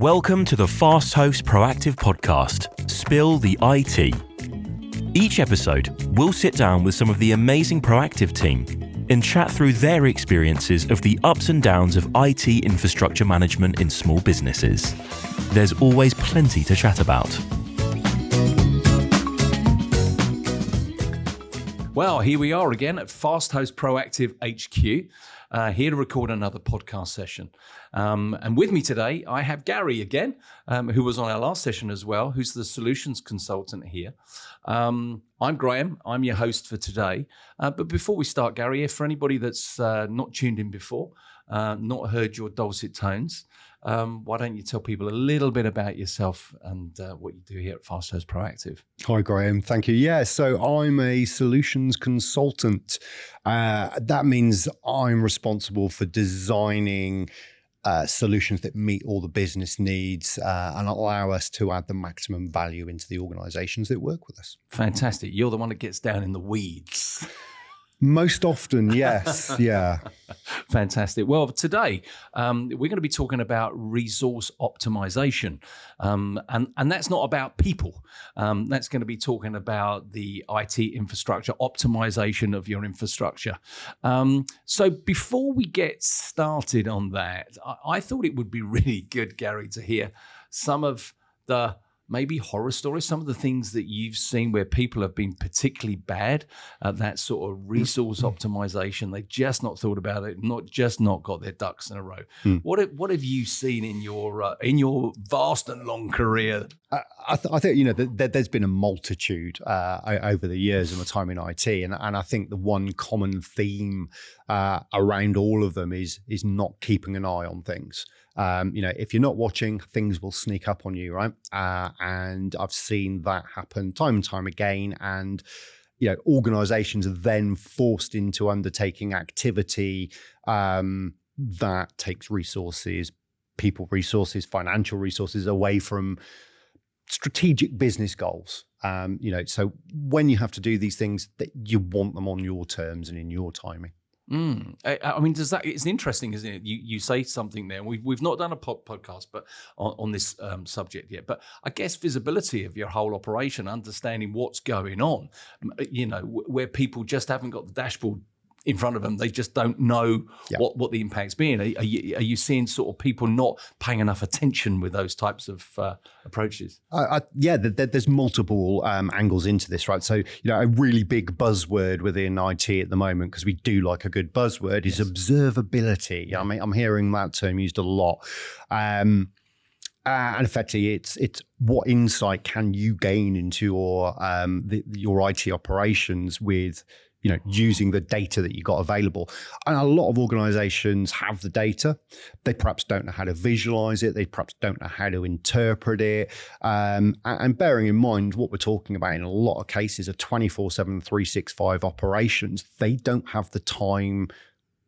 Welcome to the Fast Host Proactive Podcast, Spill the IT. Each episode, we'll sit down with some of the amazing Proactive team and chat through their experiences of the ups and downs of IT infrastructure management in small businesses. There's always plenty to chat about. Well, here we are again at Fast Host Proactive HQ, here to record another podcast session. And with me today, I have Gary again, who was on our last session as well, who's the solutions consultant here. I'm Graham. I'm your host for today. But before we start, Gary, for anybody that's not tuned in before, not heard your dulcet tones, why don't you tell people a little bit about yourself and what you do here at Fast Host Proactive? Hi, Graham. Thank you. Yeah, so I'm a solutions consultant. That means I'm responsible for designing solutions that meet all the business needs and allow us to add the maximum value into the organizations that work with us. Fantastic. You're the one that gets down in the weeds. Most often, yes. Yeah. Fantastic. Well, today we're going to be talking about resource optimization. And that's not about people. That's going to be talking about the IT infrastructure, optimization of your infrastructure. So before we get started on that, I thought it would be really good, Gary, to hear some of the maybe horror stories, some of the things that you've seen where people have been particularly bad at that sort of resource optimization. They just not thought about it, not got their ducks in a row. What have you seen in your vast and long career? I think there's been a multitude over the years of my time in IT, and I think the one common theme around all of them is not keeping an eye on things. If you're not watching, things will sneak up on you, right? And I've seen that happen time and time again. And, organizations are then forced into undertaking activity that takes resources, people resources, financial resources away from strategic business goals. So when you have to do these things, that you want them on your terms and in your timing. I mean, it's interesting, isn't it? You say something there. We've not done a podcast, but on this subject yet. But I guess visibility of your whole operation, understanding what's going on, where people just haven't got the dashboard in front of them, they just don't know what the impact's been. Are you seeing sort of people not paying enough attention with those types of approaches? There's multiple angles into this, right? So, a really big buzzword within IT at the moment, because we do like a good buzzword, is observability. Yeah. I mean, I'm hearing that term used a lot. And effectively, it's what insight can you gain into your IT operations with using the data that you got available. And a lot of organizations have the data. They perhaps don't know how to visualize it. They perhaps don't know how to interpret it. And bearing in mind what we're talking about in a lot of cases are 24/7, 365 operations. They don't have the time,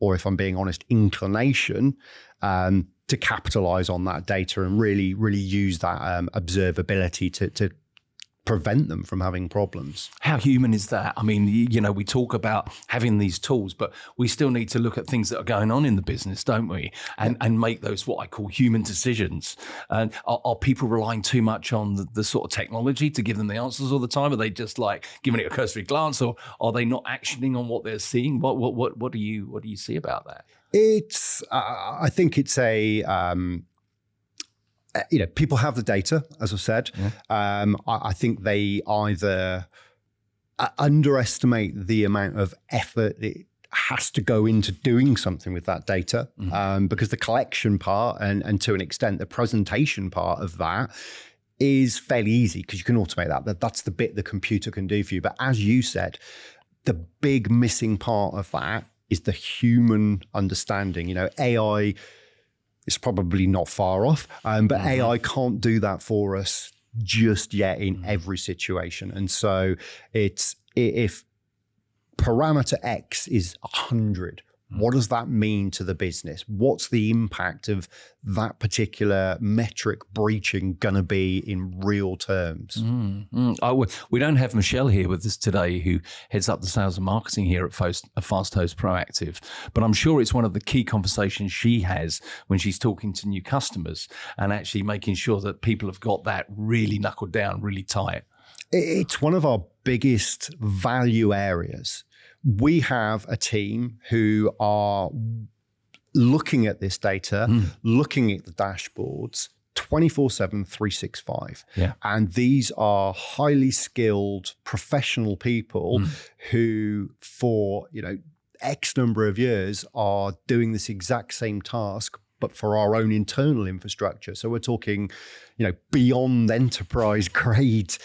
or if I'm being honest, inclination to capitalize on that data and really, really use that observability to prevent them from having problems. How human is that? I mean, we talk about having these tools, but we still need to look at things that are going on in the business, don't we? And make those what I call human decisions. And are people relying too much on the sort of technology to give them the answers all the time? Are they just like giving it a cursory glance, or are they not actioning on what they're seeing? What do you see about that? I think it's people have the data, as I've said. Yeah. I think they either underestimate the amount of effort it has to go into doing something with that data, because the collection part and to an extent the presentation part of that is fairly easy because you can automate that. That's the bit the computer can do for you. But as you said, the big missing part of that is the human understanding. AI, it's probably not far off, but AI can't do that for us just yet in every situation. And so it's if parameter X is 100 What does that mean to the business? What's the impact of that particular metric breaching going to be in real terms? We don't have Michelle here with us today, who heads up the sales and marketing here at Fast Host Proactive, but I'm sure it's one of the key conversations she has when she's talking to new customers and actually making sure that people have got that really knuckled down, really tight. It's one of our biggest value areas. We have a team who are looking at this data, looking at the dashboards 24/7, 365. Yeah. And these are highly skilled professional people who, for X number of years, are doing this exact same task, but for our own internal infrastructure. So we're talking, beyond enterprise grade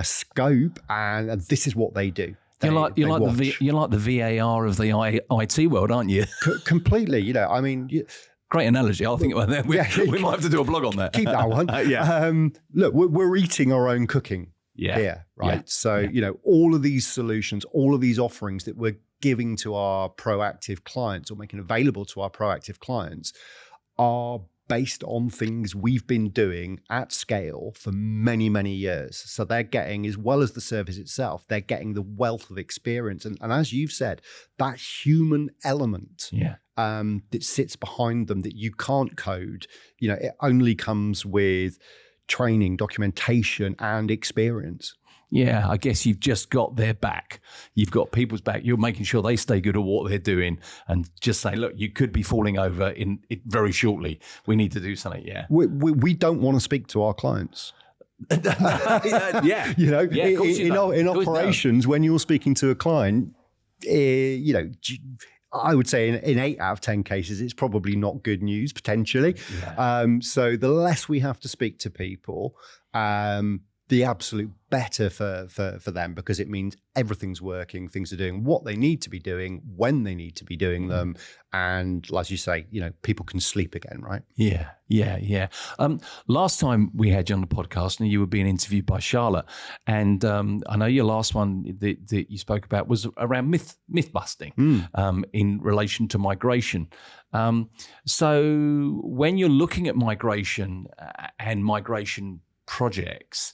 scope, and this is what they do. You're like the VAR of the IT world, aren't you? Completely. Great analogy. I'll think about that. We might have to do a blog on that. Keep that one. Look, we're eating our own cooking here, right? Yeah. So, all of these solutions, all of these offerings that we're giving to our proactive clients or making available to our proactive clients are based on things we've been doing at scale for many, many years. So they're getting, as well as the service itself, they're getting the wealth of experience. And as you've said, that human element that sits behind them that you can't code, it only comes with training, documentation, and experience. Yeah, I guess you've just got their back. You've got people's back. You're making sure they stay good at what they're doing and just say, look, you could be falling over in it very shortly. We need to do something. Yeah. We don't want to speak to our clients. In operations, when you're speaking to a client, I would say in 8 out of 10 cases, it's probably not good news, potentially. Yeah. So the less we have to speak to people, the absolute better for them, because it means everything's working, things are doing what they need to be doing, when they need to be doing them. And as you say, people can sleep again, right? Yeah. Last time we had you on the podcast, and you were being interviewed by Charlotte, and I know your last one that you spoke about was around myth busting in relation to migration. So when you're looking at migration and migration projects,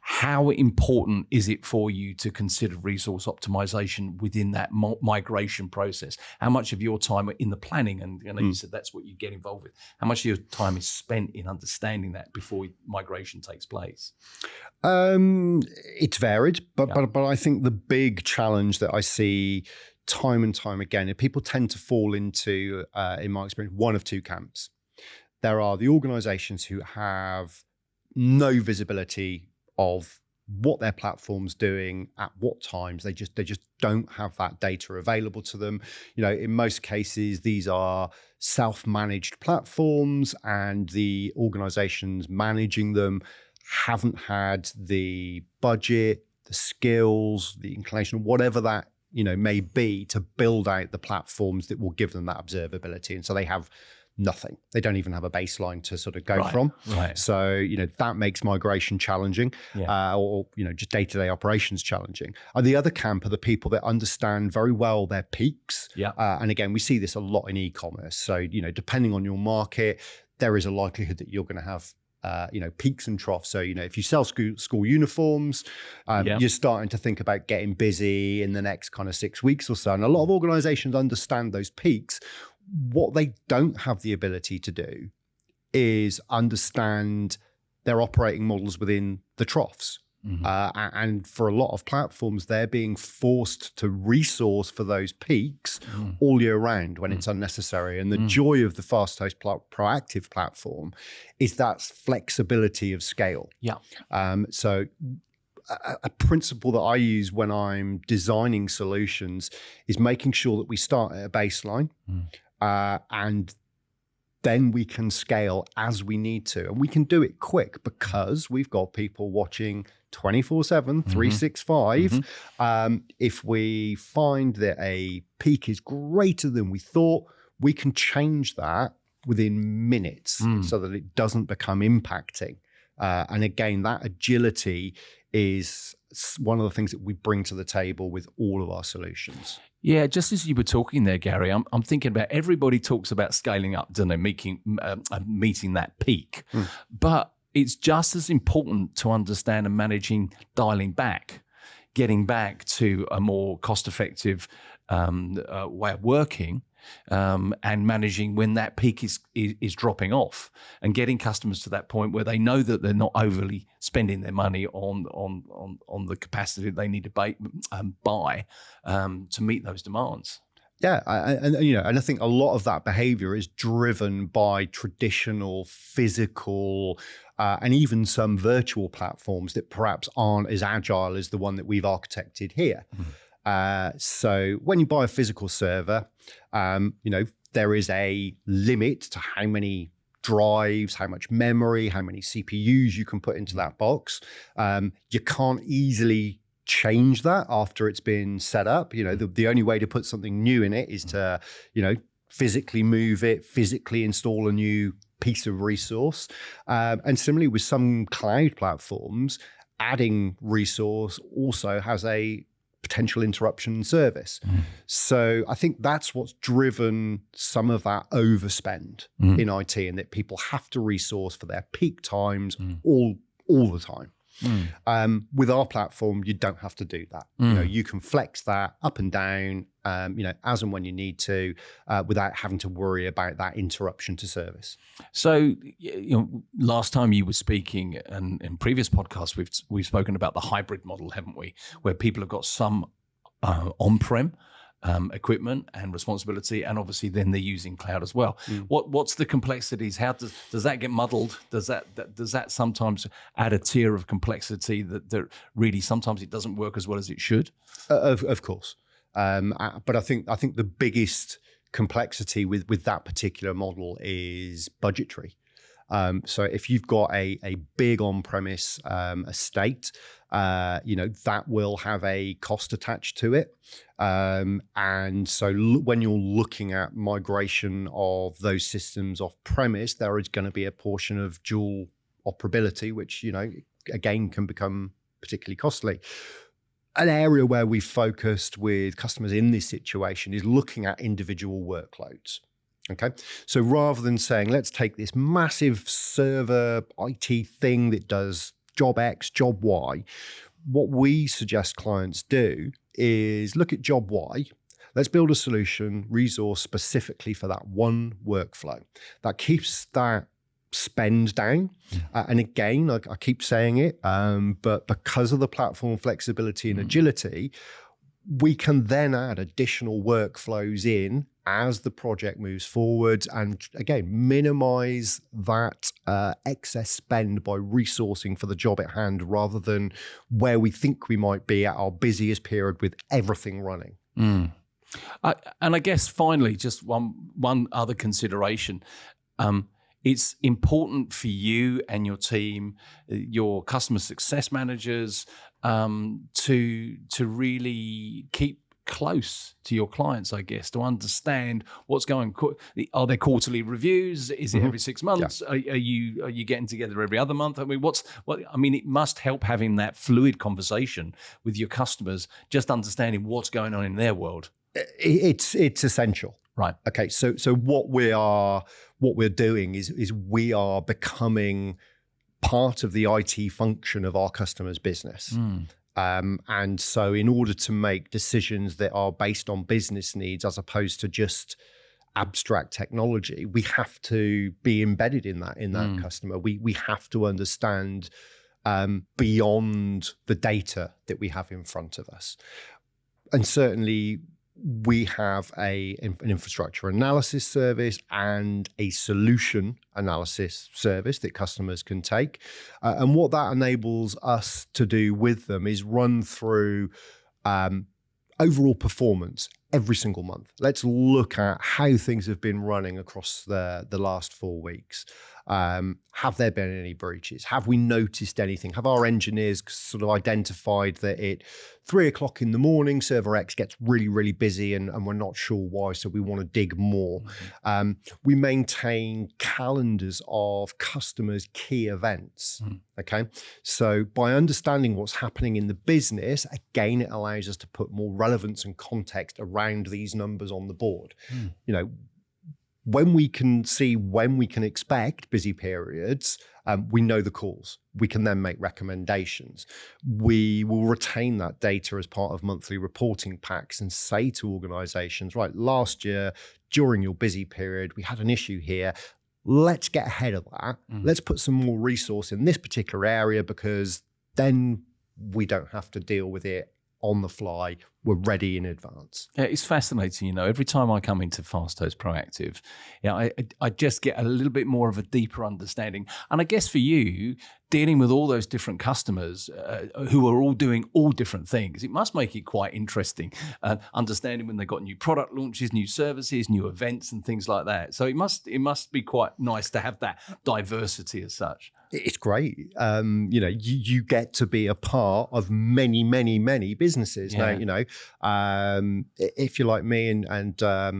how important is it for you to consider resource optimization within that migration process? How much of your time in the planning, and you said that's what you get involved with, how much of your time is spent in understanding that before migration takes place? It's varied, but I think the big challenge that I see time and time again, and people tend to fall into, in my experience, one of two camps. There are the organizations who have no visibility of what their platform's doing at what times. They just don't have that data available to them. In most cases, these are self-managed platforms, and the organizations managing them haven't had the budget, the skills, the inclination, whatever that may be, to build out the platforms that will give them that observability. And so they have nothing. They don't even have a baseline to sort of go from. Right. So, that makes migration challenging, or just day-to-day operations challenging. The other camp are the people that understand very well their peaks. And again, we see this a lot in e-commerce. So, depending on your market, there is a likelihood that you're going to have peaks and troughs. So, if you sell school uniforms, you're starting to think about getting busy in the next kind of 6 weeks or so. And a lot of organizations understand those peaks. What they don't have the ability to do is understand their operating models within the troughs. And for a lot of platforms, they're being forced to resource for those peaks all year round when it's unnecessary. And the joy of the Fast Host Proactive platform is that flexibility of scale. So a principle that I use when I'm designing solutions is making sure that we start at a baseline and then we can scale as we need to. And we can do it quick because we've got people watching 24/7, 365. If we find that a peak is greater than we thought, we can change that within minutes so that it doesn't become impacting. And again, that agility is one of the things that we bring to the table with all of our solutions. Yeah, just as you were talking there, Gary, I'm thinking about everybody talks about scaling up, don't they, meeting that peak. But it's just as important to understand and managing dialing back, getting back to a more cost-effective way of working, and managing when that peak is dropping off, and getting customers to that point where they know that they're not overly spending their money on the capacity they need to buy to meet those demands. Yeah, and I think a lot of that behavior is driven by traditional physical and even some virtual platforms that perhaps aren't as agile as the one that we've architected here. So when you buy a physical server, there is a limit to how many drives, how much memory, how many CPUs you can put into that box. You can't easily change that after it's been set up. The only way to put something new in it is to, physically move it, physically install a new piece of resource. And similarly with some cloud platforms, adding resource also has a potential interruption in service. So I think that's what's driven some of that overspend in IT, and that people have to resource for their peak times all the time. With our platform, you don't have to do that. You can flex that up and down, as and when you need to, without having to worry about that interruption to service. So, last time you were speaking, and in previous podcasts, we've spoken about the hybrid model, haven't we? Where people have got some on-prem equipment and responsibility, and obviously then they're using cloud as well. What's the complexities? How does that get muddled? Does that sometimes add a tier of complexity that really sometimes it doesn't work as well as it should? Of course, but I think the biggest complexity with that particular model is budgetary. So if you've got a big on-premise estate, that will have a cost attached to it. And so when you're looking at migration of those systems off-premise, there is going to be a portion of dual operability, which, again, can become particularly costly. An area where we've focused with customers in this situation is looking at individual workloads. Okay, so rather than saying, let's take this massive server IT thing that does job X, job Y, what we suggest clients do is look at job Y. Let's build a solution, resource specifically for that one workflow. That keeps that spend down. And again, I keep saying it, but because of the platform flexibility and agility, we can then add additional workflows in as the project moves forward, and again, minimize that excess spend by resourcing for the job at hand, rather than where we think we might be at our busiest period with everything running. And I guess finally, just one other consideration. It's important for you and your team, your customer success managers, to really keep close to your clients, I guess, to understand what's going. Are there quarterly reviews? Is it every 6 months? Yeah. Are you getting together every other month? I mean, it must help having that fluid conversation with your customers, just understanding what's going on in their world. It's essential. Right. Okay. So what we're doing is we are becoming part of the IT function of our customers' business. And so in order to make decisions that are based on business needs as opposed to just abstract technology, we have to be embedded in that customer. We have to understand beyond the data that we have in front of us. And certainly we have an infrastructure analysis service and a solution analysis service that customers can take. And what that enables us to do with them is run through overall performance every single month. Let's look at how things have been running across the last 4 weeks. Have there been any breaches? Have we noticed anything? Have our engineers sort of identified that at 3 o'clock in the morning, server X gets really, really busy and we're not sure why, so we want to dig more. We maintain calendars of customers' key events. Okay, so by understanding what's happening in the business, again, it allows us to put more relevance and context around around these numbers on the board. You know, when we can see when we can expect busy periods, we know the calls. We can then make recommendations. We will retain that data as part of monthly reporting packs and say to organizations, right, last year during your busy period, we had an issue here. Let's get ahead of that. Let's put some more resource in this particular area, because then we don't have to deal with it on the fly. We're ready in advance. Yeah, it's fascinating. You know, every time I come into Fast Host Proactive, I just get a little bit more of a deeper understanding. And I guess for you, dealing with all those different customers who are all doing all different things, it must make it quite interesting. Understanding when they've got new product launches, new services, new events, and things like that. So it must be quite nice to have that diversity as such. It's great. You know, you get to be a part of many, many, many businesses. Now, you know, if you're like me and I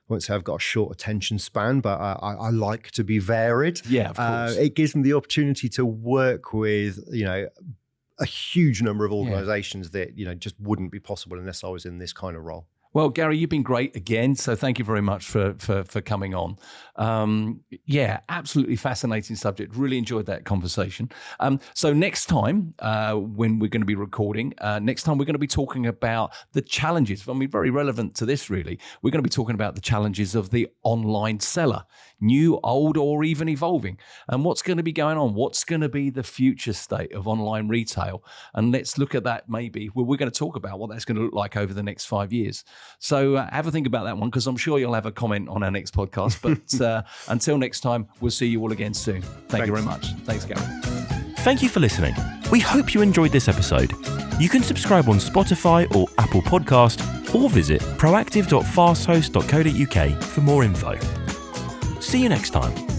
won't say I've got a short attention span, but I like to be varied. Yeah, of course. It gives me the opportunity to work with, you know, a huge number of organizations that, you know, just wouldn't be possible unless I was in this kind of role. Well, Gary, you've been great again, so thank you very much for coming on. Yeah, absolutely fascinating subject. Really enjoyed that conversation. So next time, when we're going to be recording, next time we're going to be talking about the challenges. I mean, very relevant to this, really. We're going to be talking about the challenges of the online seller, new, old, or even evolving, and what's going to be going on. What's going to be the future state of online retail? And let's look at that maybe. Well, we're going to talk about what that's going to look like over the next 5 years. So have a think about that one, because I'm sure you'll have a comment on our next podcast. But until next time, we'll see you all again soon. Thank you very much. Thanks, Gary. Thank you for listening. We hope you enjoyed this episode. You can subscribe on Spotify or Apple Podcast, or visit proactive.fasthost.co.uk for more info. See you next time.